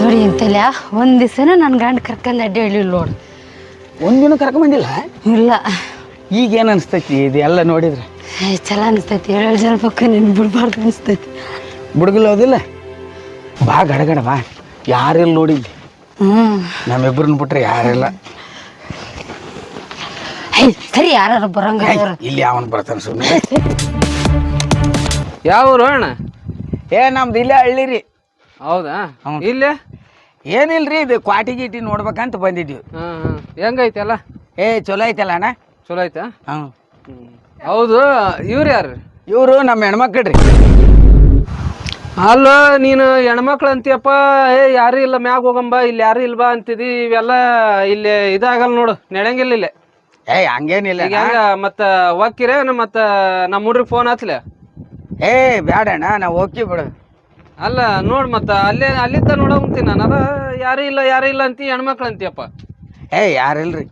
ನೋಡಿ ಅಂತಲ್ಲ ಒಂದು ದಿವಸನ ನನ್ನ ಗಂಡ ಕರ್ಕೊಂಡು ಅಡ್ಡಿ ಹೇಳಿಲ್ಲ ನೋಡು. ಒಂದಿನ ಕರ್ಕೊಂಬಂದಿಲ್ಲ. ಇಲ್ಲ ಈಗ ಏನು ಅನಿಸ್ತೈತಿ ಇದೆಲ್ಲ ನೋಡಿದ್ರೆ? ಚಲೋ ಅನಿಸ್ತೈತಿ. ಹೇಳಿ ಜನ ಪಕ್ಕ ನೀನು ಬಿಡ್ಬಾರ್ದು ಅನಿಸ್ತೈತಿ. ಬುಡ್ಗಲ್ ಹೋದಿಲ್ಲ ಬಾ ಗಡಗಡ ಬಾ. ಯಾರೆಲ್ಲ ನೋಡಿದ್ದಿ? ನಮ್ಮಿಬ್ಬರನ್ನ ಬಿಟ್ರೆ ಯಾರೆಲ್ಲ. ಸರಿ ಯಾರು ಬರಂಗ ಇಲ್ಲಿ ಯಾವನ್ ಬರ್ತಾನೆ ಸುಮ್ಮನೆ. ಯಾವ ಅಣ್ಣ? ನಮ್ದು ಇಲ್ಲೇ ಹಳ್ಳಿ ರೀ. ಹೌದಾ? ಇಲ್ಲೇ ಏನಿಲ್ರಿ, ಇದು ಕ್ವಾಟಿ ಗೀಟಿ ನೋಡ್ಬೇಕಂತ ಬಂದಿದ್ವಿ. ಹೆಂಗೈತೆ ಅಲ್ಲ? ಚಲೋ ಐತಲ್ಲ ಅಣ್ಣ. ಚಲೋ ಐತಾ? ಹ್ಞೂ. ಹೌದು, ಇವ್ರು ಯಾರು? ಇವರು ನಮ್ಮ ಹೆಣ್ಮಕ್ಳ್ರಿ. ಅಲ್ಲ, ನೀನು ಹೆಣ್ಮಕ್ಳು ಅಂತೀಯಪ್ಪ. ಯಾರು ಇಲ್ಲ, ಮ್ಯಾಗ ಹೋಗಂಬ, ಇಲ್ಲಿ ಯಾರು ಇಲ್ಬಾ ಅಂತಿದಿ. ಇವೆಲ್ಲ ಇಲ್ಲಿ ಇದಾಗಲ್ಲ ನೋಡು, ನಡೆಯಂಗಿಲ್ಲ ಇಲ್ಲೇ. ಹಂಗೇನಿಲ್ಲ. ಈಗ ಹೆಂಗ ಮತ್ತ ಹೋಗ್ಕಿರ ಮತ್ತ ನಮ್ಮ ಹುಡ್ರಿಗೆ ಫೋನ್ ಹಚ್ಲೆ? ಬ್ಯಾಡಣ್ಣ, ನಾವು ಹೋಗಿ ಬಿಡು. ಅಲ್ಲ ನೋಡ್, ಮತ್ತ ಅಲ್ಲಿದ್ದ ನೋಡಂತೀನಿ ನಾನು. ಅದ ಯಾರು ಇಲ್ಲ ಅಂತಿ, ಹೆಣ್ಮಕ್ಳು ಅಂತೀಯಪ್ಪ. ಯಾರಿಲ್ರಿ.